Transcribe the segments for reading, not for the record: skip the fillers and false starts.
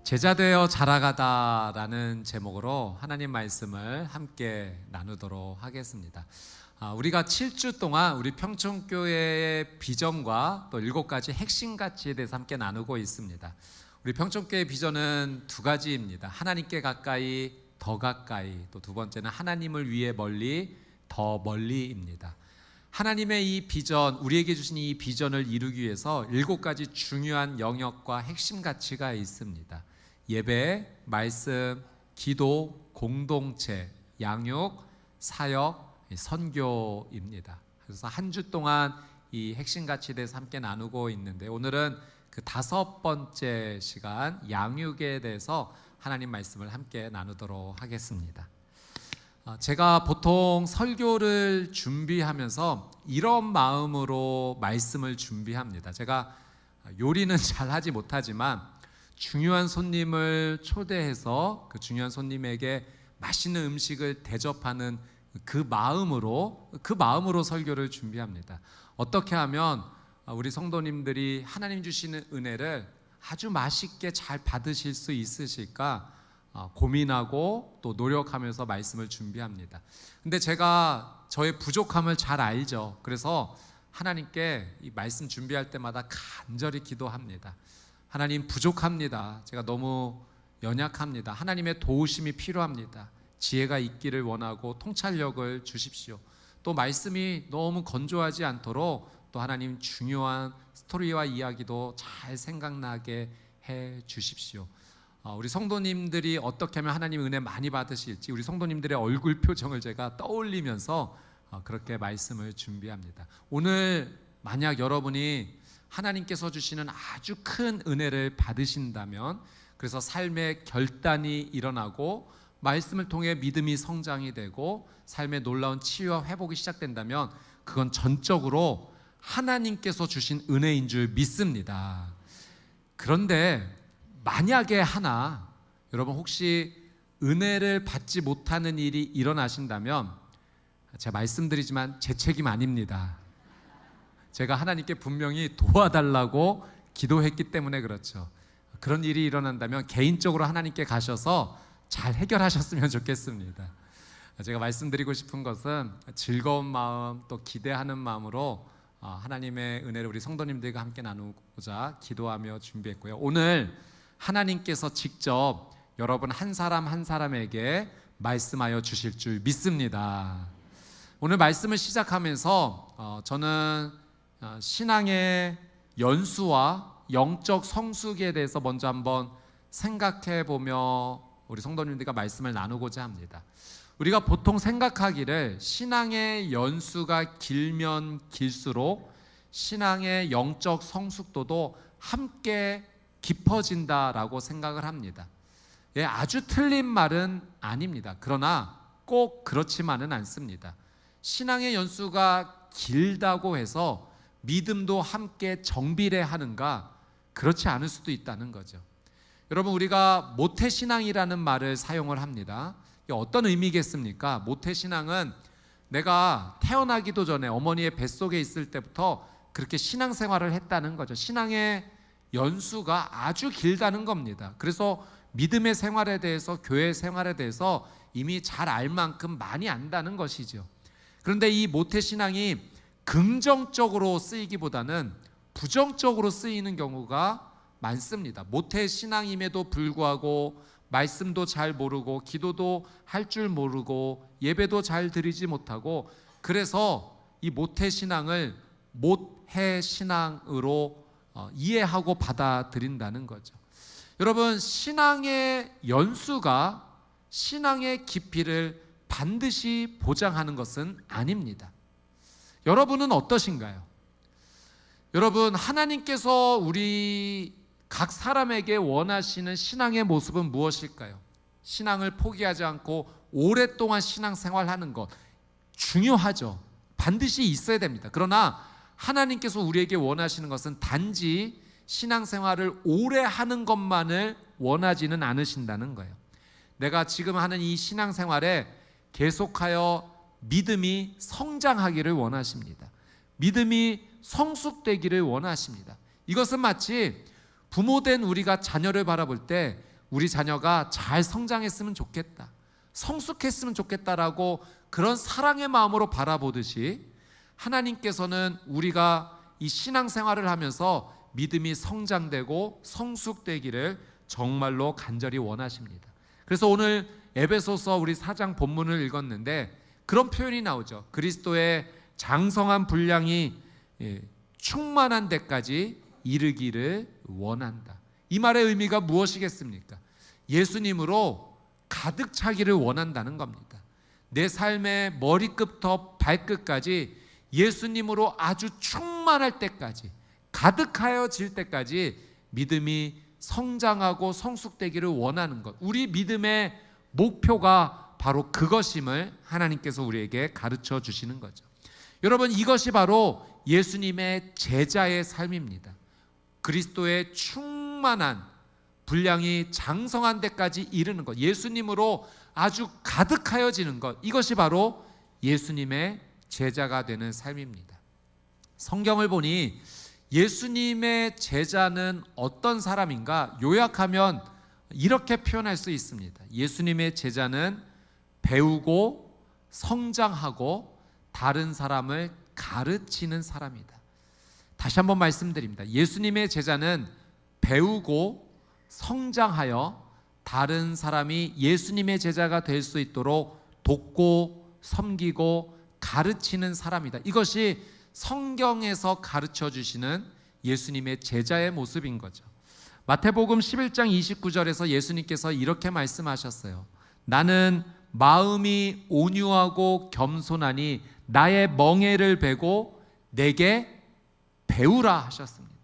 제자되어 자라가다라는 제목으로 하나님 말씀을 함께 나누도록 하겠습니다. 우리가 7주 동안 우리 평촌교회의 비전과 또 7가지 핵심 가치에 대해서 함께 나누고 있습니다. 우리 평촌교회의 비전은 두 가지입니다. 하나님께 가까이, 더 가까이, 또 두 번째는 하나님을 위해 멀리, 더 멀리입니다. 하나님의 이 비전, 우리에게 주신 이 비전을 이루기 위해서 7가지 중요한 영역과 핵심 가치가 있습니다. 예배, 말씀, 기도, 공동체, 양육, 사역, 선교입니다. 그래서 한 주 동안 이 핵심 가치에 대해서 함께 나누고 있는데, 오늘은 그 5번째 시간 양육에 대해서 하나님 말씀을 함께 나누도록 하겠습니다. 제가 보통 설교를 준비하면서 이런 마음으로 말씀을 준비합니다. 제가 요리는 잘 하지 못하지만 중요한 손님을 초대해서 그 중요한 손님에게 맛있는 음식을 대접하는 그 마음으로 설교를 준비합니다. 어떻게 하면 우리 성도님들이 하나님 주시는 은혜를 아주 맛있게 잘 받으실 수 있으실까 고민하고 또 노력하면서 말씀을 준비합니다. 근데 제가 저의 부족함을 잘 알죠. 그래서 하나님께 이 말씀 준비할 때마다 간절히 기도합니다. 하나님, 부족합니다. 제가 너무 연약합니다. 하나님의 도우심이 필요합니다. 지혜가 있기를 원하고 통찰력을 주십시오. 또 말씀이 너무 건조하지 않도록 또 하나님 중요한 스토리와 이야기도 잘 생각나게 해 주십시오. 우리 성도님들이 어떻게 하면 하나님 은혜 많이 받으실지 우리 성도님들의 얼굴 표정을 제가 떠올리면서 그렇게 말씀을 준비합니다. 오늘 만약 여러분이 하나님께서 주시는 아주 큰 은혜를 받으신다면, 그래서 삶의 결단이 일어나고 말씀을 통해 믿음이 성장이 되고 삶의 놀라운 치유와 회복이 시작된다면, 그건 전적으로 하나님께서 주신 은혜인 줄 믿습니다. 그런데 만약에 하나 여러분 혹시 은혜를 받지 못하는 일이 일어나신다면, 제가 말씀드리지만 제 책임 아닙니다. 제가 하나님께 분명히 도와달라고 기도했기 때문에 그렇죠. 그런 일이 일어난다면 개인적으로 하나님께 가셔서 잘 해결하셨으면 좋겠습니다. 제가 말씀드리고 싶은 것은 즐거운 마음 또 기대하는 마음으로 하나님의 은혜를 우리 성도님들과 함께 나누고자 기도하며 준비했고요. 오늘 하나님께서 직접 여러분 한 사람 한 사람에게 말씀하여 주실 줄 믿습니다. 오늘 말씀을 시작하면서 저는 신앙의 연수와 영적 성숙에 대해서 먼저 한번 생각해 보며 우리 성도님들과 말씀을 나누고자 합니다. 우리가 보통 생각하기를 신앙의 연수가 길면 길수록 신앙의 영적 성숙도도 함께 깊어진다라고 생각을 합니다. 아주 틀린 말은 아닙니다. 그러나 꼭 그렇지만은 않습니다. 신앙의 연수가 길다고 해서 믿음도 함께 정비례하는가? 그렇지 않을 수도 있다는 거죠. 여러분, 우리가 모태신앙이라는 말을 사용을 합니다. 이게 어떤 의미겠습니까? 모태신앙은 내가 태어나기도 전에 어머니의 뱃속에 있을 때부터 그렇게 신앙생활을 했다는 거죠. 신앙의 연수가 아주 길다는 겁니다. 그래서 믿음의 생활에 대해서, 교회 생활에 대해서 이미 잘 알 만큼 많이 안다는 것이죠. 그런데 이 모태신앙이 긍정적으로 쓰이기보다는 부정적으로 쓰이는 경우가 많습니다. 모태신앙임에도 불구하고 말씀도 잘 모르고 기도도 할 줄 모르고 예배도 잘 드리지 못하고, 그래서 이 모태신앙을 못해신앙으로 이해하고 받아들인다는 거죠. 여러분, 신앙의 연수가 신앙의 깊이를 반드시 보장하는 것은 아닙니다. 여러분은 어떠신가요? 여러분, 하나님께서 우리 각 사람에게 원하시는 신앙의 모습은 무엇일까요? 신앙을 포기하지 않고 오랫동안 신앙생활하는 것 중요하죠. 반드시 있어야 됩니다. 그러나 하나님께서 우리에게 원하시는 것은 단지 신앙생활을 오래 하는 것만을 원하지는 않으신다는 거예요. 내가 지금 하는 이 신앙생활에 계속하여 믿음이 성장하기를 원하십니다. 믿음이 성숙되기를 원하십니다. 이것은 마치 부모된 우리가 자녀를 바라볼 때 우리 자녀가 잘 성장했으면 좋겠다, 성숙했으면 좋겠다라고 그런 사랑의 마음으로 바라보듯이 하나님께서는 우리가 이 신앙생활을 하면서 믿음이 성장되고 성숙되기를 정말로 간절히 원하십니다. 그래서 오늘 에베소서 우리 4장 본문을 읽었는데 그런 표현이 나오죠. 그리스도의 장성한 분량이 충만한 데까지 이르기를 원한다. 이 말의 의미가 무엇이겠습니까? 예수님으로 가득 차기를 원한다는 겁니다. 내 삶의 머리끝부터 발끝까지 예수님으로 아주 충만할 때까지, 가득하여질 때까지 믿음이 성장하고 성숙되기를 원하는 것, 우리 믿음의 목표가 바로 그것임을 하나님께서 우리에게 가르쳐 주시는 거죠. 여러분, 이것이 바로 예수님의 제자의 삶입니다. 그리스도의 충만한 분량이 장성한 데까지 이르는 것, 예수님으로 아주 가득하여지는 것, 이것이 바로 예수님의 제자가 되는 삶입니다. 성경을 보니 예수님의 제자는 어떤 사람인가 요약하면 이렇게 표현할 수 있습니다. 예수님의 제자는 배우고 성장하고 다른 사람을 가르치는 사람이다. 다시 한번 말씀드립니다. 예수님의 제자는 배우고 성장하여 다른 사람이 예수님의 제자가 될 수 있도록 돕고 섬기고 가르치는 사람이다. 이것이 성경에서 가르쳐 주시는 예수님의 제자의 모습인 거죠. 마태복음 11장 29절에서 예수님께서 이렇게 말씀하셨어요. 나는 마음이 온유하고 겸손하니 나의 멍에를 베고 내게 배우라 하셨습니다.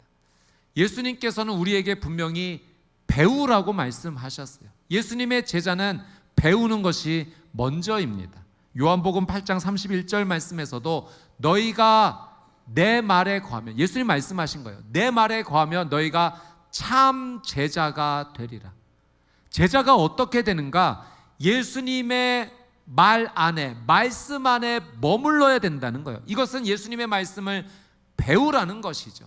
예수님께서는 우리에게 분명히 배우라고 말씀하셨어요. 예수님의 제자는 배우는 것이 먼저입니다. 요한복음 8장 31절 말씀에서도 너희가 내 말에 거하면, 예수님 말씀하신 거예요. 내 말에 거하면 너희가 참 제자가 되리라. 제자가 어떻게 되는가? 예수님의 말 안에, 말씀 안에 머물러야 된다는 거예요. 이것은 예수님의 말씀을 배우라는 것이죠.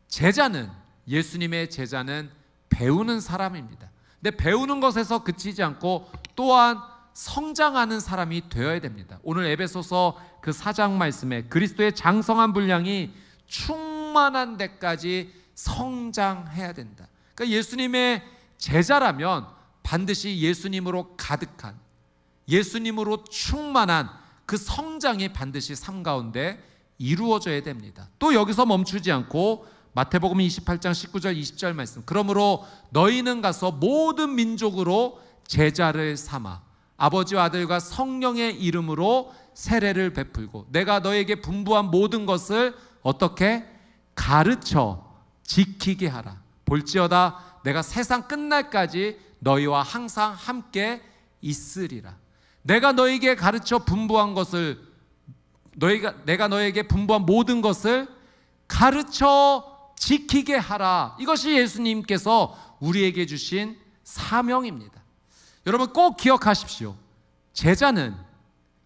제자는, 예수님의 제자는 배우는 사람입니다. 근데 배우는 것에서 그치지 않고 또한 성장하는 사람이 되어야 됩니다. 오늘 에베소서 그 4장 말씀에 그리스도의 장성한 분량이 충만한 데까지 성장해야 된다. 그러니까 예수님의 제자라면 반드시 예수님으로 가득한, 예수님으로 충만한 그 성장이 반드시 삶 가운데 이루어져야 됩니다. 또 여기서 멈추지 않고 마태복음 28장 19절 20절 말씀, 그러므로 너희는 가서 모든 민족으로 제자를 삼아 아버지와 아들과 성령의 이름으로 세례를 베풀고 내가 너에게 분부한 모든 것을 어떻게 가르쳐 지키게 하라. 볼지어다 내가 세상 끝날까지 너희와 항상 함께 있으리라. 내가 너에게 가르쳐 분부한 것을, 내가 너에게 분부한 모든 것을 가르쳐 지키게 하라. 이것이 예수님께서 우리에게 주신 사명입니다. 여러분 꼭 기억하십시오. 제자는,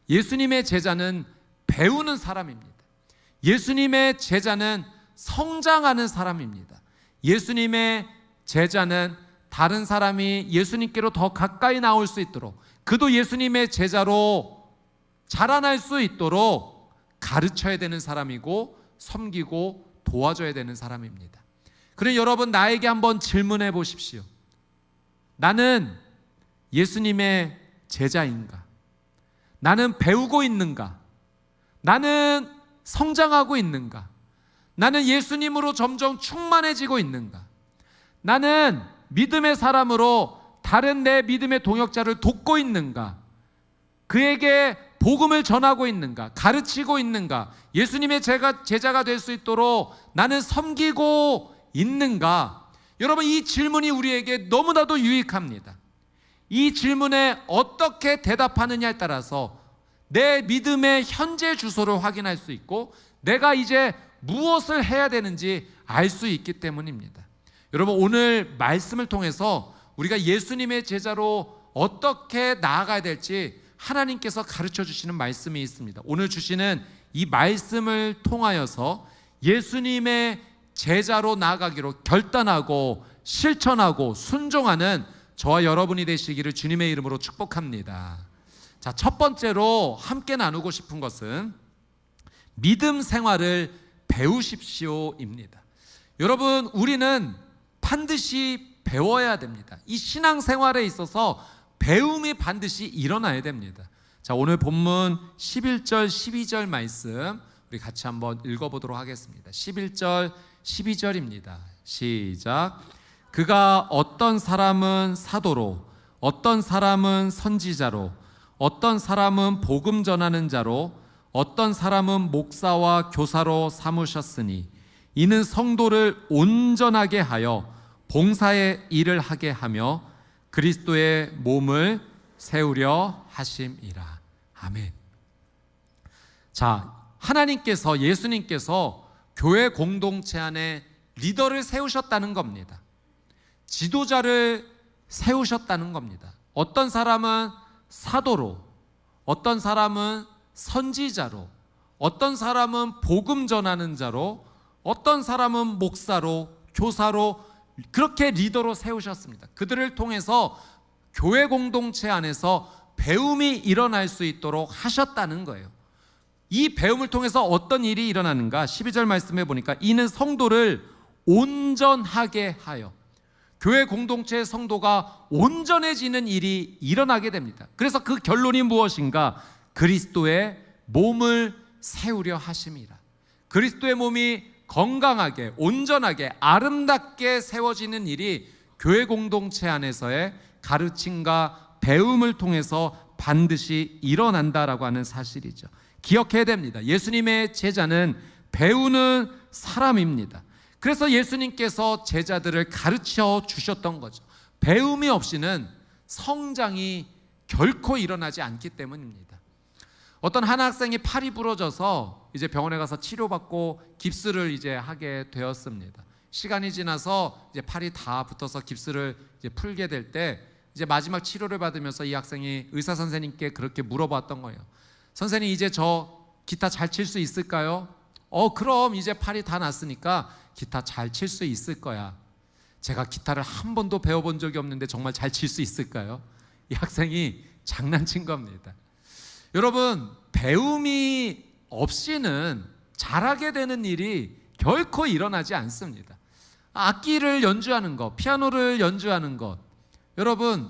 예수님의 제자는 배우는 사람입니다. 예수님의 제자는 성장하는 사람입니다. 예수님의 제자는 다른 사람이 예수님께로 더 가까이 나올 수 있도록, 그도 예수님의 제자로 자라날 수 있도록 가르쳐야 되는 사람이고 섬기고 도와줘야 되는 사람입니다. 그래 여러분, 나에게 한번 질문해 보십시오. 나는 예수님의 제자인가? 나는 배우고 있는가? 나는 성장하고 있는가? 나는 예수님으로 점점 충만해지고 있는가? 나는 믿음의 사람으로 다른 내 믿음의 동역자를 돕고 있는가? 그에게 복음을 전하고 있는가? 가르치고 있는가? 예수님의 제자가 될 수 있도록 나는 섬기고 있는가? 여러분, 이 질문이 우리에게 너무나도 유익합니다. 이 질문에 어떻게 대답하느냐에 따라서 내 믿음의 현재 주소를 확인할 수 있고 내가 이제 무엇을 해야 되는지 알 수 있기 때문입니다. 여러분, 오늘 말씀을 통해서 우리가 예수님의 제자로 어떻게 나아가야 될지 하나님께서 가르쳐 주시는 말씀이 있습니다. 오늘 주시는 이 말씀을 통하여서 예수님의 제자로 나아가기로 결단하고 실천하고 순종하는 저와 여러분이 되시기를 주님의 이름으로 축복합니다. 자, 첫 번째로 함께 나누고 싶은 것은 믿음 생활을 배우십시오입니다. 여러분, 우리는 반드시 배워야 됩니다. 이 신앙 생활에 있어서 배움이 반드시 일어나야 됩니다. 자, 오늘 본문 11절 12절 말씀 우리 같이 한번 읽어보도록 하겠습니다. 11절 12절입니다. 시작. 그가 어떤 사람은 사도로, 어떤 사람은 선지자로, 어떤 사람은 복음 전하는 자로, 어떤 사람은 목사와 교사로 삼으셨으니 이는 성도를 온전하게 하여 봉사의 일을 하게 하며 그리스도의 몸을 세우려 하심이라. 아멘. 자, 하나님께서, 예수님께서 교회 공동체 안에 리더를 세우셨다는 겁니다. 지도자를 세우셨다는 겁니다. 어떤 사람은 사도로, 어떤 사람은 선지자로, 어떤 사람은 복음 전하는 자로, 어떤 사람은 목사로, 교사로, 그렇게 리더로 세우셨습니다. 그들을 통해서 교회 공동체 안에서 배움이 일어날 수 있도록 하셨다는 거예요. 이 배움을 통해서 어떤 일이 일어나는가? 12절 말씀해 보니까 이는 성도를 온전하게 하여, 교회 공동체의 성도가 온전해지는 일이 일어나게 됩니다. 그래서 그 결론이 무엇인가? 그리스도의 몸을 세우려 하심이라. 그리스도의 몸이 건강하게, 온전하게, 아름답게 세워지는 일이 교회 공동체 안에서의 가르침과 배움을 통해서 반드시 일어난다라고 하는 사실이죠. 기억해야 됩니다. 예수님의 제자는 배우는 사람입니다. 그래서 예수님께서 제자들을 가르쳐 주셨던 거죠. 배움이 없이는 성장이 결코 일어나지 않기 때문입니다. 어떤 한 학생이 팔이 부러져서 이제 병원에 가서 치료받고 깁스를 이제 하게 되었습니다. 시간이 지나서 이제 팔이 다 붙어서 깁스를 이제 풀게 될 때 이제 마지막 치료를 받으면서 이 학생이 의사 선생님께 그렇게 물어봤던 거예요. 선생님, 이제 저 기타 잘 칠 수 있을까요? 그럼 이제 팔이 다 났으니까 기타 잘 칠 수 있을 거야. 제가 기타를 한 번도 배워본 적이 없는데 정말 잘 칠 수 있을까요? 이 학생이 장난친 겁니다. 여러분, 배움이 없이는 잘하게 되는 일이 결코 일어나지 않습니다. 악기를 연주하는 것, 피아노를 연주하는 것, 여러분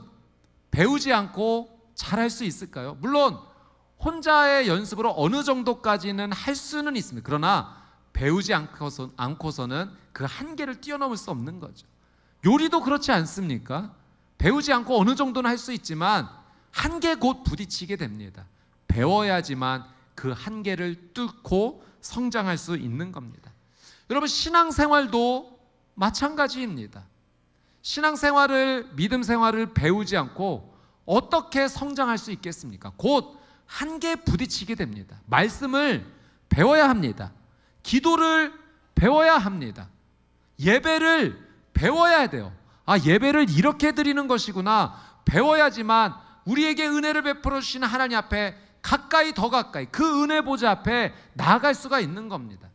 배우지 않고 잘할 수 있을까요? 물론 혼자의 연습으로 어느 정도까지는 할 수는 있습니다. 그러나 배우지 않고서는 그 한계를 뛰어넘을 수 없는 거죠. 요리도 그렇지 않습니까? 배우지 않고 어느 정도는 할 수 있지만 한계 곧 부딪히게 됩니다. 배워야지만 그 한계를 뚫고 성장할 수 있는 겁니다. 여러분, 신앙생활도 마찬가지입니다. 신앙생활을, 믿음 생활을 배우지 않고 어떻게 성장할 수 있겠습니까? 곧 한계에 부딪히게 됩니다. 말씀을 배워야 합니다. 기도를 배워야 합니다. 예배를 배워야 돼요. 예배를 이렇게 드리는 것이구나. 배워야지만 우리에게 은혜를 베풀어 주시는 하나님 앞에 가까이 더 가까이 그 은혜 보좌 앞에 나아갈 수가 있는 겁니다.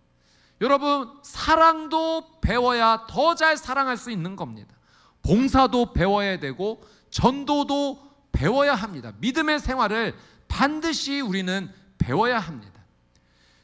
여러분, 사랑도 배워야 더 잘 사랑할 수 있는 겁니다. 봉사도 배워야 되고 전도도 배워야 합니다. 믿음의 생활을 반드시 우리는 배워야 합니다.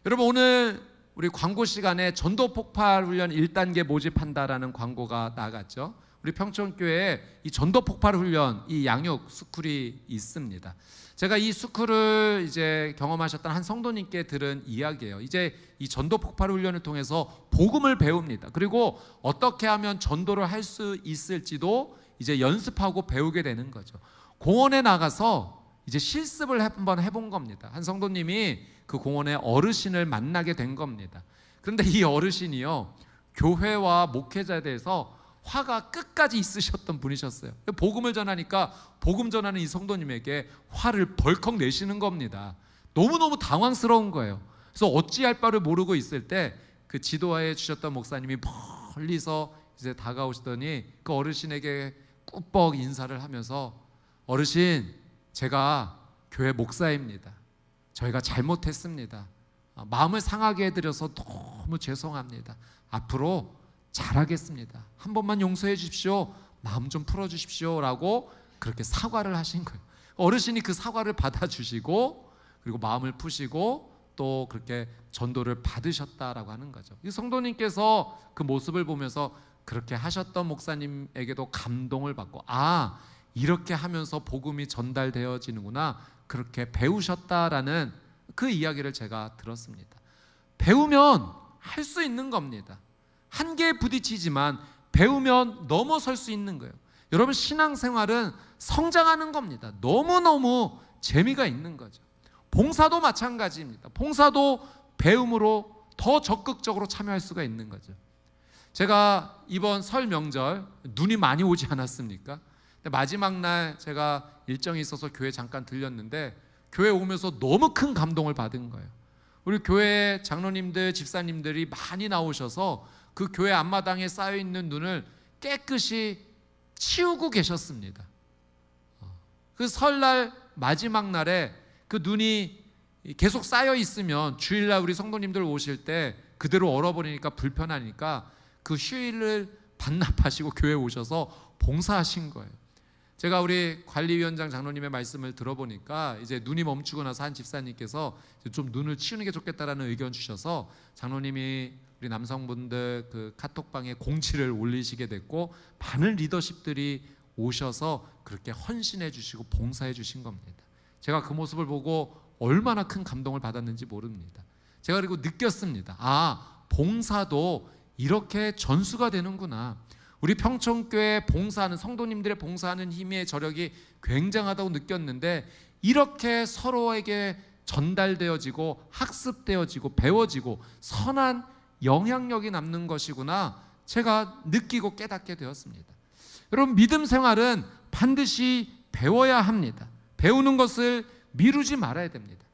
여러분, 오늘 우리 광고 시간에 전도 폭발 훈련 1단계 모집한다라는 광고가 나갔죠. 우리 평촌교회에 이 전도 폭발 훈련, 이 양육 스쿨이 있습니다. 제가 이 스쿨을 이제 경험하셨던 한 성도님께 들은 이야기예요. 이제 이 전도 폭발 훈련을 통해서 복음을 배웁니다. 그리고 어떻게 하면 전도를 할 수 있을지도 이제 연습하고 배우게 되는 거죠. 공원에 나가서 이제 실습을 한번 해본 겁니다. 한 성도님이 그 공원에 어르신을 만나게 된 겁니다. 그런데 이 어르신이요, 교회와 목회자에 대해서 화가 끝까지 있으셨던 분이셨어요. 복음을 전하니까 복음 전하는 이 성도님에게 화를 벌컥 내시는 겁니다. 너무너무 당황스러운 거예요. 그래서 어찌할 바를 모르고 있을 때 그 지도하에 주셨던 목사님이 멀리서 이제 다가오시더니 그 어르신에게 꾸벅 인사를 하면서, 어르신, 제가 교회 목사입니다. 저희가 잘못했습니다. 마음을 상하게 해드려서 너무 죄송합니다. 앞으로 잘하겠습니다. 한 번만 용서해 주십시오. 마음 좀 풀어주십시오라고 그렇게 사과를 하신 거예요. 어르신이 그 사과를 받아주시고 그리고 마음을 푸시고 또 그렇게 전도를 받으셨다라고 하는 거죠. 이 성도님께서 그 모습을 보면서 그렇게 하셨던 목사님에게도 감동을 받고, 아, 이렇게 하면서 복음이 전달되어지는구나, 그렇게 배우셨다라는 그 이야기를 제가 들었습니다. 배우면 할 수 있는 겁니다. 한계에 부딪히지만 배우면 넘어설 수 있는 거예요. 여러분, 신앙생활은 성장하는 겁니다. 너무너무 재미가 있는 거죠. 봉사도 마찬가지입니다. 봉사도 배움으로 더 적극적으로 참여할 수가 있는 거죠. 제가 이번 설 명절 눈이 많이 오지 않았습니까? 근데 마지막 날 제가 일정이 있어서 교회 잠깐 들렸는데 교회 오면서 너무 큰 감동을 받은 거예요. 우리 교회 장로님들, 집사님들이 많이 나오셔서 그 교회 앞마당에 쌓여있는 눈을 깨끗이 치우고 계셨습니다. 그 설날 마지막 날에 그 눈이 계속 쌓여 있으면 주일날 우리 성도님들 오실 때 그대로 얼어버리니까 불편하니까 그 휴일을 반납하시고 교회에 오셔서 봉사하신 거예요. 제가 우리 관리위원장 장로님의 말씀을 들어보니까 이제 눈이 멈추고 나서 한 집사님께서 좀 눈을 치우는 게 좋겠다라는 의견 주셔서 장로님이 우리 남성분들 그 카톡방에 공지를 올리시게 됐고 많은 리더십들이 오셔서 그렇게 헌신해 주시고 봉사해 주신 겁니다. 제가 그 모습을 보고 얼마나 큰 감동을 받았는지 모릅니다. 제가 그리고 느꼈습니다. 아, 봉사도 이렇게 전수가 되는구나. 우리 평촌교회 봉사하는 성도님들의 봉사하는 힘의 저력이 굉장하다고 느꼈는데 이렇게 서로에게 전달되어지고 학습되어지고 배워지고 선한 영향력이 남는 것이구나 제가 느끼고 깨닫게 되었습니다. 여러분, 믿음 생활은 반드시 배워야 합니다. 배우는 것을 미루지 말아야 됩니다.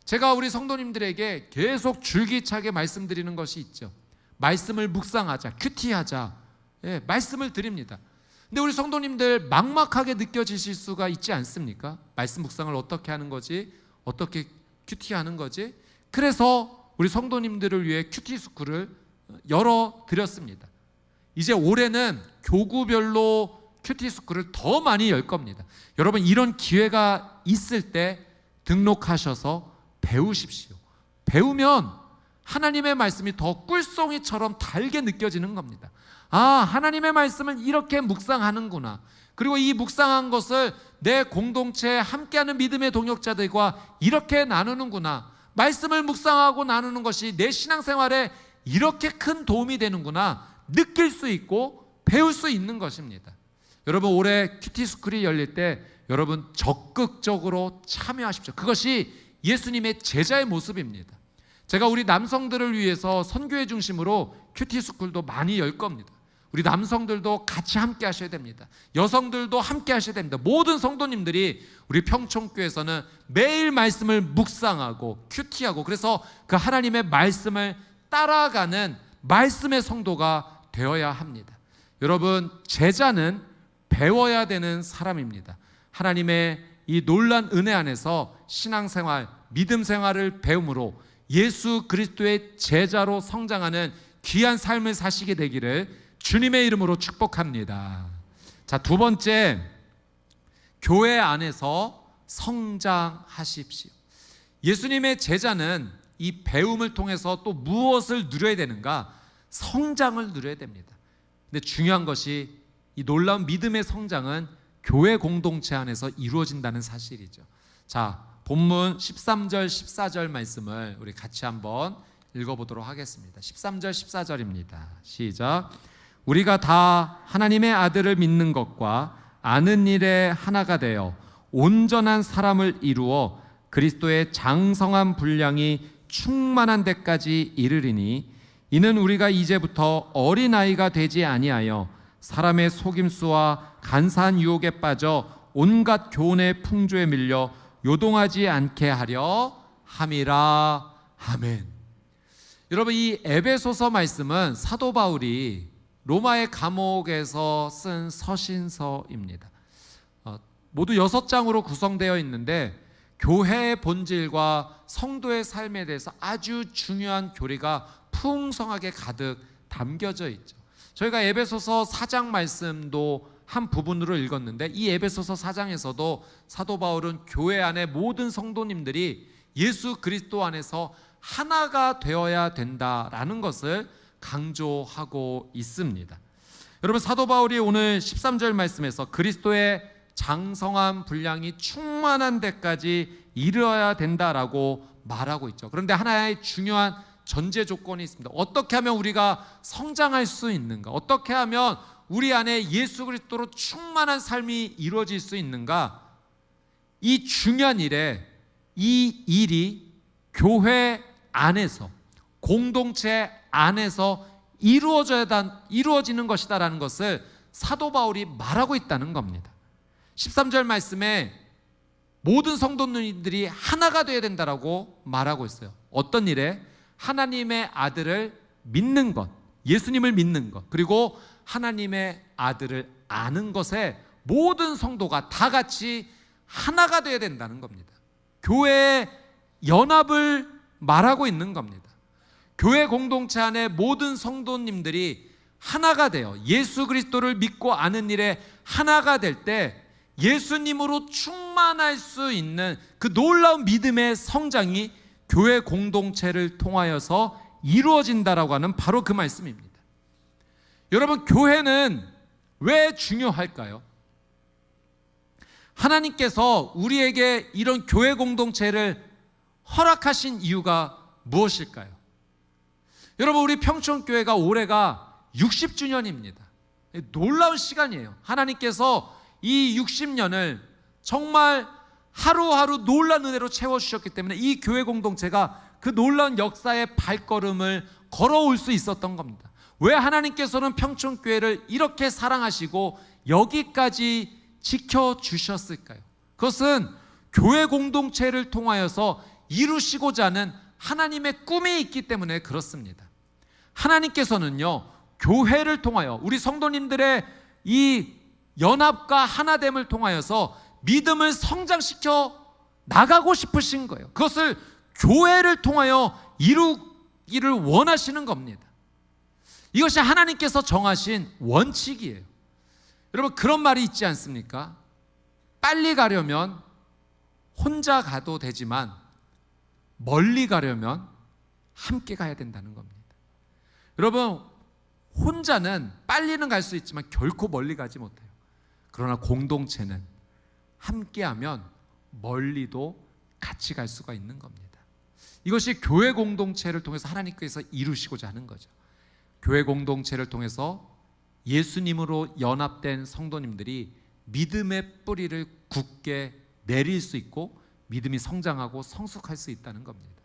제가 우리 성도님들에게 계속 줄기차게 말씀드리는 것이 있죠. 말씀을 묵상하자, 큐티하자, 예, 말씀을 드립니다. 근데 우리 성도님들 막막하게 느껴지실 수가 있지 않습니까? 말씀 묵상을 어떻게 하는 거지? 어떻게 큐티하는 거지? 그래서 우리 성도님들을 위해 큐티 스쿨을 열어드렸습니다. 이제 올해는 교구별로 큐티 스쿨을 더 많이 열 겁니다. 여러분, 이런 기회가 있을 때 등록하셔서 배우십시오. 배우면 하나님의 말씀이 더 꿀송이처럼 달게 느껴지는 겁니다. 아, 하나님의 말씀을 이렇게 묵상하는구나. 그리고 이 묵상한 것을 내 공동체에 함께하는 믿음의 동역자들과 이렇게 나누는구나. 말씀을 묵상하고 나누는 것이 내 신앙생활에 이렇게 큰 도움이 되는구나 느낄 수 있고 배울 수 있는 것입니다. 여러분, 올해 큐티스쿨이 열릴 때 여러분 적극적으로 참여하십시오. 그것이 예수님의 제자의 모습입니다. 제가 우리 남성들을 위해서 선교회 중심으로 큐티스쿨도 많이 열 겁니다. 우리 남성들도 같이 함께 하셔야 됩니다. 여성들도 함께 하셔야 됩니다. 모든 성도님들이 우리 평촌교회에서는 매일 말씀을 묵상하고 큐티하고 그래서 그 하나님의 말씀을 따라가는 말씀의 성도가 되어야 합니다. 여러분, 제자는 배워야 되는 사람입니다. 하나님의 이 놀란 은혜 안에서 신앙생활, 믿음 생활을 배움으로 예수 그리스도의 제자로 성장하는 귀한 삶을 사시게 되기를 주님의 이름으로 축복합니다. 자, 두 번째, 교회 안에서 성장하십시오. 예수님의 제자는 이 배움을 통해서 또 무엇을 누려야 되는가? 성장을 누려야 됩니다. 근데 중요한 것이 이 놀라운 믿음의 성장은 교회 공동체 안에서 이루어진다는 사실이죠. 자, 본문 13절 14절 말씀을 우리 같이 한번 읽어보도록 하겠습니다. 13절 14절입니다. 시작. 우리가 다 하나님의 아들을 믿는 것과 아는 일에 하나가 되어 온전한 사람을 이루어 그리스도의 장성한 분량이 충만한 데까지 이르리니 이는 우리가 이제부터 어린아이가 되지 아니하여 사람의 속임수와 간사한 유혹에 빠져 온갖 교훈의 풍조에 밀려 요동하지 않게 하려 함이라. 아멘. 여러분, 이 에베소서 말씀은 사도 바울이 로마의 감옥에서 쓴 서신서입니다. 모두 6장으로 구성되어 있는데 교회의 본질과 성도의 삶에 대해서 아주 중요한 교리가 풍성하게 가득 담겨져 있죠. 저희가 에베소서 4장 말씀도 한 부분으로 읽었는데, 이 에베소서 4장에서도 사도 바울은 교회 안에 모든 성도님들이 예수 그리스도 안에서 하나가 되어야 된다라는 것을 강조하고 있습니다. 여러분, 사도 바울이 오늘 13절 말씀에서 그리스도의 장성한 분량이 충만한 데까지 이르러야 된다라고 말하고 있죠. 그런데 하나의 중요한 전제 조건이 있습니다. 어떻게 하면 우리가 성장할 수 있는가? 어떻게 하면 우리 안에 예수 그리스도로 충만한 삶이 이루어질 수 있는가? 이 중요한 일에 이 일이 교회 안에서, 공동체 안에서 이루어지는 것이다라는 것을 사도 바울이 말하고 있다는 겁니다. 13절 말씀에 모든 성도님들이 하나가 되어야 된다라고 말하고 있어요. 어떤 일에? 하나님의 아들을 믿는 것, 예수님을 믿는 것, 그리고 하나님의 아들을 아는 것에 모든 성도가 다 같이 하나가 되어야 된다는 겁니다. 교회의 연합을 말하고 있는 겁니다. 교회 공동체 안에 모든 성도님들이 하나가 되어 예수 그리스도를 믿고 아는 일에 하나가 될 때 예수님으로 충만할 수 있는 그 놀라운 믿음의 성장이 교회 공동체를 통하여서 이루어진다라고 하는 바로 그 말씀입니다. 여러분, 교회는 왜 중요할까요? 하나님께서 우리에게 이런 교회 공동체를 허락하신 이유가 무엇일까요? 여러분, 우리 평촌교회가 올해가 60주년입니다. 놀라운 시간이에요. 하나님께서 이 60년을 정말 하루하루 놀라운 은혜로 채워주셨기 때문에 이 교회 공동체가 그 놀라운 역사의 발걸음을 걸어올 수 있었던 겁니다. 왜 하나님께서는 평촌교회를 이렇게 사랑하시고 여기까지 지켜주셨을까요? 그것은 교회 공동체를 통하여서 이루시고자 하는 하나님의 꿈이 있기 때문에 그렇습니다. 하나님께서는요, 교회를 통하여 우리 성도님들의 이 연합과 하나됨을 통하여서 믿음을 성장시켜 나가고 싶으신 거예요. 그것을 교회를 통하여 이루기를 원하시는 겁니다. 이것이 하나님께서 정하신 원칙이에요. 여러분, 그런 말이 있지 않습니까? 빨리 가려면 혼자 가도 되지만 멀리 가려면 함께 가야 된다는 겁니다. 여러분, 혼자는 빨리는 갈 수 있지만 결코 멀리 가지 못해요. 그러나 공동체는 함께하면 멀리도 같이 갈 수가 있는 겁니다. 이것이 교회 공동체를 통해서 하나님께서 이루시고자 하는 거죠. 교회 공동체를 통해서 예수님으로 연합된 성도님들이 믿음의 뿌리를 굳게 내릴 수 있고 믿음이 성장하고 성숙할 수 있다는 겁니다.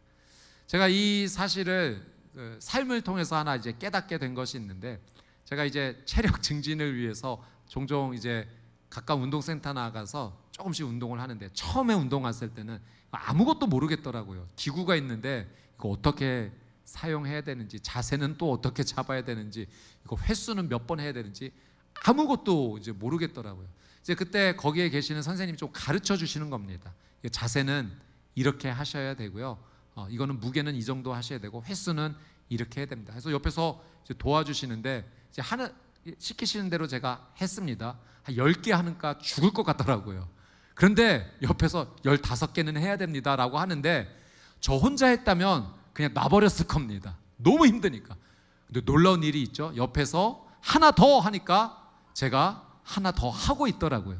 제가 이 사실을 삶을 통해서 하나 이제 깨닫게 된 것이 있는데, 제가 이제 체력 증진을 위해서 종종 이제 가까운 운동센터 나가서 조금씩 운동을 하는데, 처음에 운동했을 때는 아무것도 모르겠더라고요. 기구가 있는데 이거 어떻게 사용해야 되는지, 자세는 또 어떻게 잡아야 되는지, 이거 횟수는 몇 번 해야 되는지 아무것도 이제 모르겠더라고요. 이제 그때 거기에 계시는 선생님이 좀 가르쳐 주시는 겁니다. 자세는 이렇게 하셔야 되고요. 이거는 무게는 이 정도 하셔야 되고 횟수는 이렇게 해야 됩니다. 그래서 옆에서 이제 도와주시는데 이제 하나 시키시는 대로 제가 했습니다. 한 10개 하니까 죽을 것 같더라고요. 그런데 옆에서 15개는 해야 됩니다라고 하는데 저 혼자 했다면 그냥 놔버렸을 겁니다. 너무 힘드니까. 근데 놀라운 일이 있죠. 옆에서 하나 더 하니까 제가 하나 더 하고 있더라고요.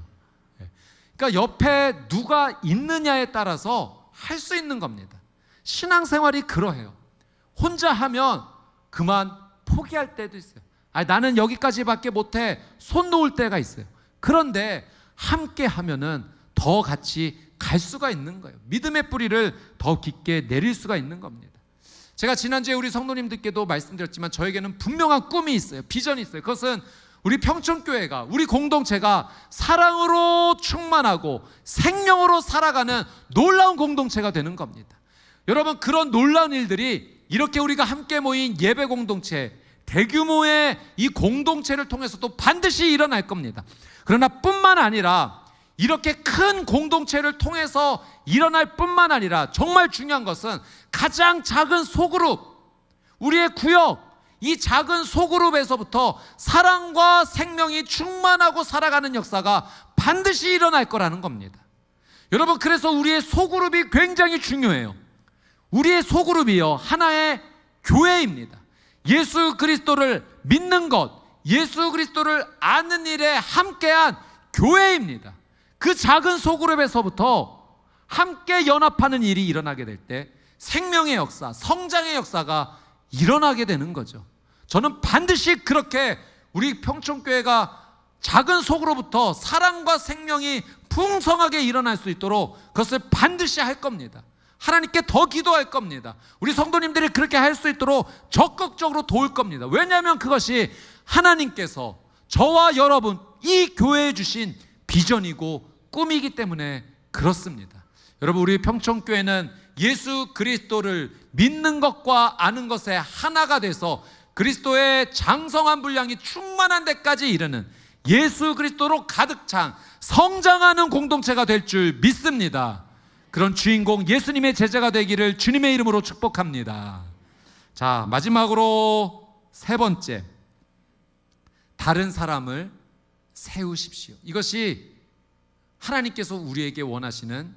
그러니까 옆에 누가 있느냐에 따라서 할 수 있는 겁니다. 신앙생활이 그러해요. 혼자 하면 그만 포기할 때도 있어요. 나는 여기까지밖에 못해, 손 놓을 때가 있어요. 그런데 함께 하면은 더 같이 갈 수가 있는 거예요. 믿음의 뿌리를 더 깊게 내릴 수가 있는 겁니다. 제가 지난주에 우리 성도님들께도 말씀드렸지만 저에게는 분명한 꿈이 있어요. 비전이 있어요. 그것은 우리 평촌교회가, 우리 공동체가 사랑으로 충만하고 생명으로 살아가는 놀라운 공동체가 되는 겁니다. 여러분, 그런 놀라운 일들이 이렇게 우리가 함께 모인 예배 공동체, 대규모의 이 공동체를 통해서도 반드시 일어날 겁니다. 그러나 뿐만 아니라 이렇게 큰 공동체를 통해서 일어날 뿐만 아니라 정말 중요한 것은 가장 작은 소그룹, 우리의 구역, 이 작은 소그룹에서부터 사랑과 생명이 충만하고 살아가는 역사가 반드시 일어날 거라는 겁니다. 여러분, 그래서 우리의 소그룹이 굉장히 중요해요. 우리의 소그룹이요, 하나의 교회입니다. 예수 그리스도를 믿는 것, 예수 그리스도를 아는 일에 함께한 교회입니다. 그 작은 소그룹에서부터 함께 연합하는 일이 일어나게 될 때 생명의 역사, 성장의 역사가 일어나게 되는 거죠. 저는 반드시 그렇게 우리 평촌교회가 작은 속으로부터 사랑과 생명이 풍성하게 일어날 수 있도록 그것을 반드시 할 겁니다. 하나님께 더 기도할 겁니다. 우리 성도님들이 그렇게 할 수 있도록 적극적으로 도울 겁니다. 왜냐하면 그것이 하나님께서 저와 여러분, 이 교회에 주신 비전이고 꿈이기 때문에 그렇습니다. 여러분, 우리 평촌교회는 예수 그리스도를 믿는 것과 아는 것에 하나가 돼서 그리스도의 장성한 분량이 충만한 데까지 이르는 예수 그리스도로 가득 찬 성장하는 공동체가 될 줄 믿습니다. 그런 주인공 예수님의 제자가 되기를 주님의 이름으로 축복합니다. 자, 마지막으로 세 번째, 다른 사람을 세우십시오. 이것이 하나님께서 우리에게 원하시는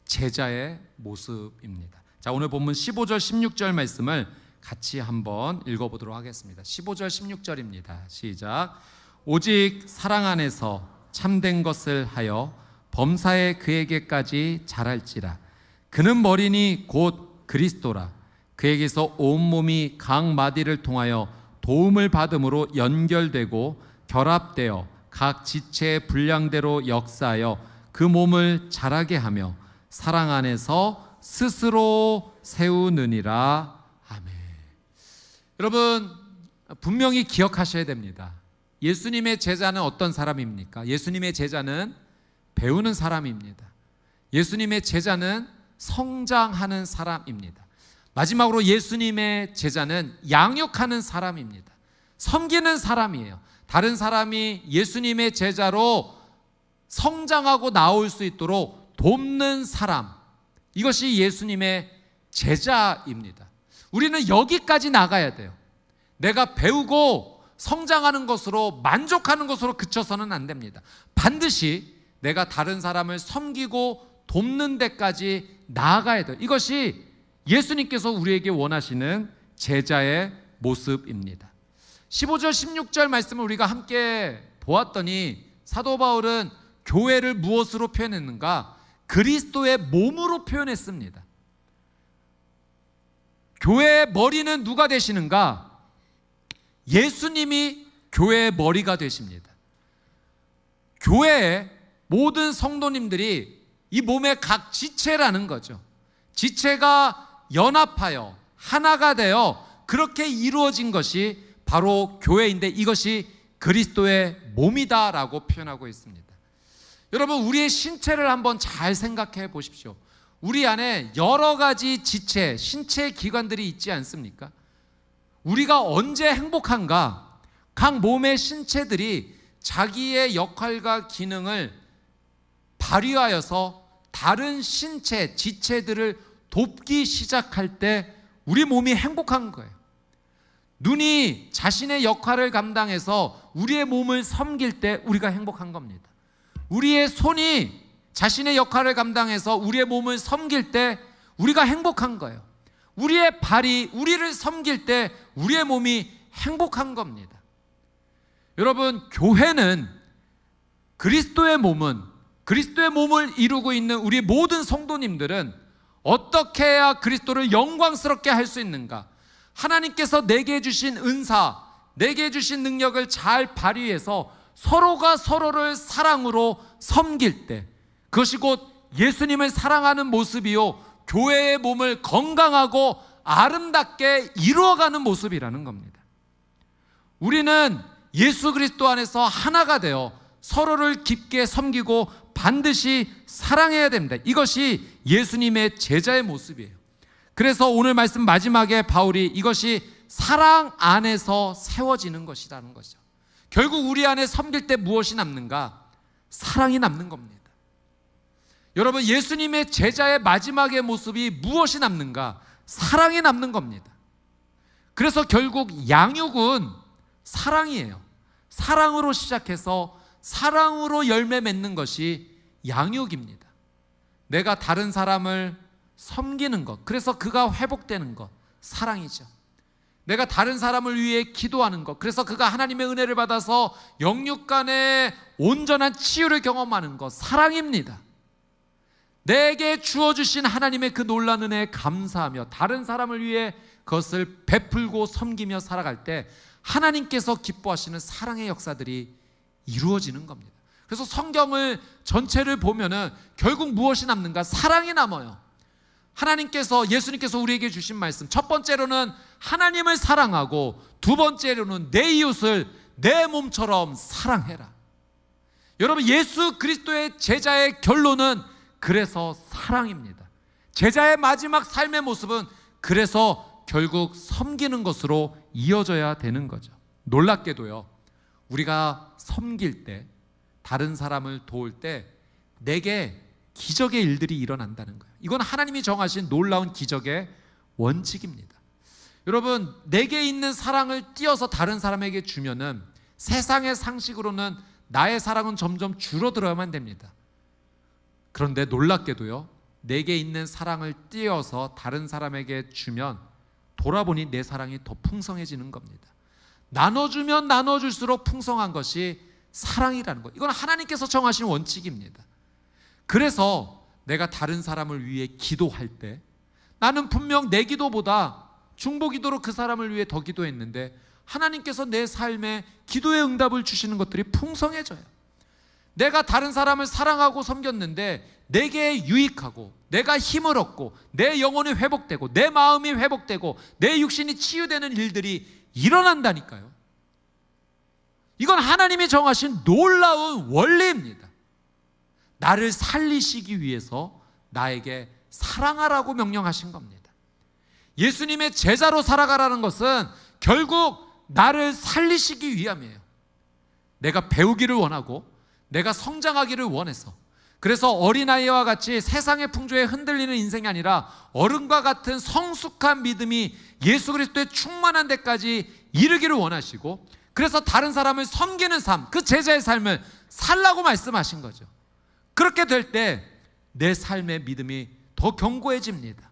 제자의 모습입니다. 자, 오늘 본문 15절 16절 말씀을 같이 한번 읽어보도록 하겠습니다. 15절 16절입니다. 시작. 오직 사랑 안에서 참된 것을 하여 범사에 그에게까지 자랄지라. 그는 머리니 곧 그리스도라. 그에게서 온몸이 각 마디를 통하여 도움을 받음으로 연결되고 결합되어 각 지체의 분량대로 역사하여 그 몸을 자라게 하며 사랑 안에서 스스로 세우느니라. 아멘. 여러분, 분명히 기억하셔야 됩니다. 예수님의 제자는 어떤 사람입니까? 예수님의 제자는 배우는 사람입니다. 예수님의 제자는 성장하는 사람입니다. 마지막으로 예수님의 제자는 양육하는 사람입니다. 섬기는 사람이에요. 다른 사람이 예수님의 제자로 성장하고 나올 수 있도록 돕는 사람, 이것이 예수님의 제자입니다. 우리는 여기까지 나가야 돼요. 내가 배우고 성장하는 것으로, 만족하는 것으로 그쳐서는 안 됩니다. 반드시 내가 다른 사람을 섬기고 돕는 데까지 나아가야 돼요. 이것이 예수님께서 우리에게 원하시는 제자의 모습입니다. 15절 16절 말씀을 우리가 함께 보았더니 사도 바울은 교회를 무엇으로 표현했는가? 그리스도의 몸으로 표현했습니다. 교회의 머리는 누가 되시는가? 예수님이 교회의 머리가 되십니다. 교회의 모든 성도님들이 이 몸의 각 지체라는 거죠. 지체가 연합하여 하나가 되어 그렇게 이루어진 것이 바로 교회인데, 이것이 그리스도의 몸이다라고 표현하고 있습니다. 여러분, 우리의 신체를 한번 잘 생각해 보십시오. 우리 안에 여러 가지 지체, 신체 기관들이 있지 않습니까? 우리가 언제 행복한가? 각 몸의 신체들이 자기의 역할과 기능을 발휘하여서 다른 신체, 지체들을 돕기 시작할 때 우리 몸이 행복한 거예요. 눈이 자신의 역할을 감당해서 우리의 몸을 섬길 때 우리가 행복한 겁니다. 우리의 손이 자신의 역할을 감당해서 우리의 몸을 섬길 때 우리가 행복한 거예요. 우리의 발이 우리를 섬길 때 우리의 몸이 행복한 겁니다. 여러분, 교회는 그리스도의 몸은, 그리스도의 몸을 이루고 있는 우리 모든 성도님들은 어떻게 해야 그리스도를 영광스럽게 할 수 있는가? 하나님께서 내게 주신 은사, 내게 주신 능력을 잘 발휘해서 서로가 서로를 사랑으로 섬길 때, 그것이 곧 예수님을 사랑하는 모습이요, 교회의 몸을 건강하고 아름답게 이루어가는 모습이라는 겁니다. 우리는 예수 그리스도 안에서 하나가 되어 서로를 깊게 섬기고 반드시 사랑해야 됩니다. 이것이 예수님의 제자의 모습이에요. 그래서 오늘 말씀 마지막에 바울이 이것이 사랑 안에서 세워지는 것이라는 것이죠. 결국 우리 안에 섬길 때 무엇이 남는가? 사랑이 남는 겁니다. 여러분, 예수님의 제자의 마지막의 모습이 무엇이 남는가? 사랑이 남는 겁니다. 그래서 결국 양육은 사랑이에요. 사랑으로 시작해서 사랑으로 열매 맺는 것이 양육입니다. 내가 다른 사람을 섬기는 것, 그래서 그가 회복되는 것, 사랑이죠. 내가 다른 사람을 위해 기도하는 것, 그래서 그가 하나님의 은혜를 받아서 영육간의 온전한 치유를 경험하는 것, 사랑입니다. 내게 주어주신 하나님의 그 놀라운 은혜에 감사하며 다른 사람을 위해 그것을 베풀고 섬기며 살아갈 때 하나님께서 기뻐하시는 사랑의 역사들이 이루어지는 겁니다. 그래서 성경을 전체를 보면은 결국 무엇이 남는가? 사랑이 남아요. 하나님께서, 예수님께서 우리에게 주신 말씀, 첫 번째로는 하나님을 사랑하고 두 번째로는 내 이웃을 내 몸처럼 사랑해라. 여러분, 예수 그리스도의 제자의 결론은 그래서 사랑입니다. 제자의 마지막 삶의 모습은 그래서 결국 섬기는 것으로 이어져야 되는 거죠. 놀랍게도요, 우리가 섬길 때, 다른 사람을 도울 때 내게 기적의 일들이 일어난다는 거예요. 이건 하나님이 정하신 놀라운 기적의 원칙입니다. 여러분, 내게 있는 사랑을 띄어서 다른 사람에게 주면은 세상의 상식으로는 나의 사랑은 점점 줄어들어야만 됩니다. 그런데 놀랍게도요, 내게 있는 사랑을 띄어서 다른 사람에게 주면 돌아보니 내 사랑이 더 풍성해지는 겁니다. 나눠주면 나눠줄수록 풍성한 것이 사랑이라는 것, 이건 하나님께서 정하신 원칙입니다. 그래서 내가 다른 사람을 위해 기도할 때 나는 분명 내 기도보다 중보 기도로 그 사람을 위해 더 기도했는데 하나님께서 내 삶에 기도의 응답을 주시는 것들이 풍성해져요. 내가 다른 사람을 사랑하고 섬겼는데 내게 유익하고 내가 힘을 얻고 내 영혼이 회복되고 내 마음이 회복되고 내 육신이 치유되는 일들이 일어난다니까요. 이건 하나님이 정하신 놀라운 원리입니다. 나를 살리시기 위해서 나에게 사랑하라고 명령하신 겁니다. 예수님의 제자로 살아가라는 것은 결국 나를 살리시기 위함이에요. 내가 배우기를 원하고 내가 성장하기를 원해서, 그래서 어린아이와 같이 세상의 풍조에 흔들리는 인생이 아니라 어른과 같은 성숙한 믿음이 예수 그리스도의 충만한 데까지 이르기를 원하시고, 그래서 다른 사람을 섬기는 삶, 그 제자의 삶을 살라고 말씀하신 거죠. 그렇게 될 때 내 삶의 믿음이 더 견고해집니다.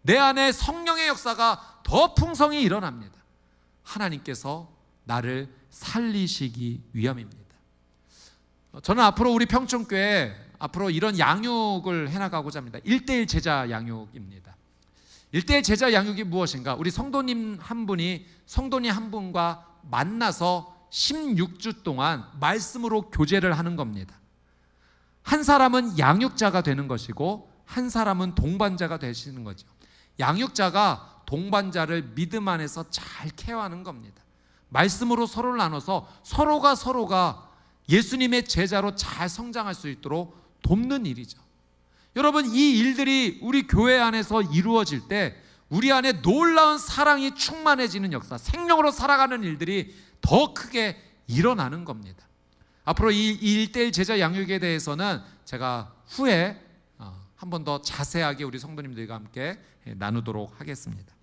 내 안에 성령의 역사가 더 풍성히 일어납니다. 하나님께서 나를 살리시기 위함입니다. 저는 앞으로 우리 평촌교회 앞으로 이런 양육을 해나가고자 합니다. 1:1 제자 양육입니다. 1:1 제자 양육이 무엇인가? 우리 성도님 한 분과 만나서 16주 동안 말씀으로 교제를 하는 겁니다. 한 사람은 양육자가 되는 것이고 한 사람은 동반자가 되시는 거죠. 양육자가 동반자를 믿음 안에서 잘 케어하는 겁니다. 말씀으로 서로를 나눠서 서로가 예수님의 제자로 잘 성장할 수 있도록 돕는 일이죠. 여러분, 이 일들이 우리 교회 안에서 이루어질 때 우리 안에 놀라운 사랑이 충만해지는 역사, 생명으로 살아가는 일들이 더 크게 일어나는 겁니다. 앞으로 이 1:1 제자 양육에 대해서는 제가 후에 한 번 더 자세하게 우리 성도님들과 함께 나누도록 하겠습니다.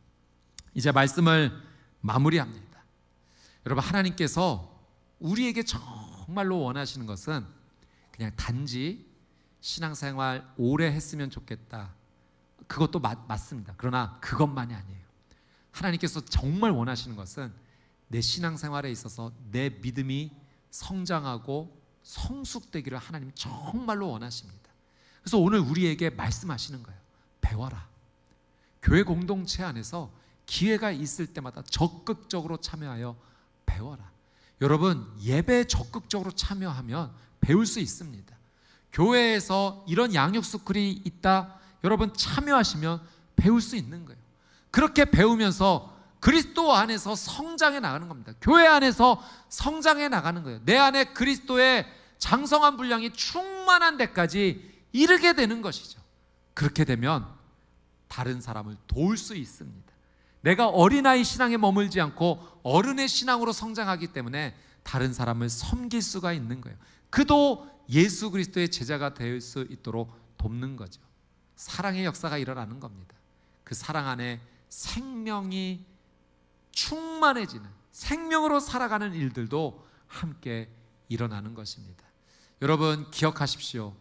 이제 말씀을 마무리합니다. 여러분, 하나님께서 우리에게 정말로 원하시는 것은 그냥 단지 신앙생활 오래 했으면 좋겠다, 그것도 맞습니다. 그러나 그것만이 아니에요. 하나님께서 정말 원하시는 것은 내 신앙생활에 있어서 내 믿음이 성장하고 성숙되기를 하나님 정말로 원하십니다. 그래서 오늘 우리에게 말씀하시는 거예요. 배워라. 교회 공동체 안에서 기회가 있을 때마다 적극적으로 참여하여 배워라. 여러분, 예배에 적극적으로 참여하면 배울 수 있습니다. 교회에서 이런 양육 스쿨이 있다, 여러분 참여하시면 배울 수 있는 거예요. 그렇게 배우면서 그리스도 안에서 성장해 나가는 겁니다. 교회 안에서 성장해 나가는 거예요. 내 안에 그리스도의 장성한 분량이 충만한 데까지 이르게 되는 것이죠. 그렇게 되면 다른 사람을 도울 수 있습니다. 내가 어린아이 신앙에 머물지 않고 어른의 신앙으로 성장하기 때문에 다른 사람을 섬길 수가 있는 거예요. 그도 예수 그리스도의 제자가 될 수 있도록 돕는 거죠. 사랑의 역사가 일어나는 겁니다. 그 사랑 안에 생명이 충만해지는, 생명으로 살아가는 일들도 함께 일어나는 것입니다. 여러분 기억하십시오.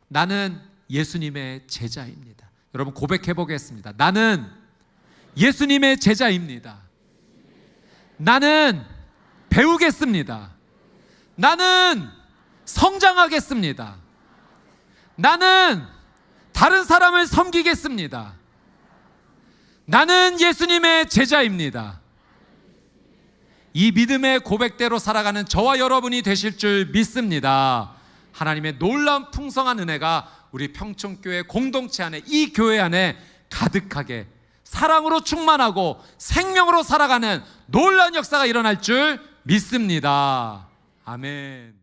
나는 예수님의 제자입니다. 여러분 고백해 보겠습니다. 나는 예수님의 제자입니다. 나는 배우겠습니다. 나는 성장하겠습니다. 나는 다른 사람을 섬기겠습니다. 나는 예수님의 제자입니다. 이 믿음의 고백대로 살아가는 저와 여러분이 되실 줄 믿습니다. 하나님의 놀라운 풍성한 은혜가 우리 평촌교회 공동체 안에, 이 교회 안에 가득하게 사랑으로 충만하고 생명으로 살아가는 놀라운 역사가 일어날 줄 믿습니다. 아멘.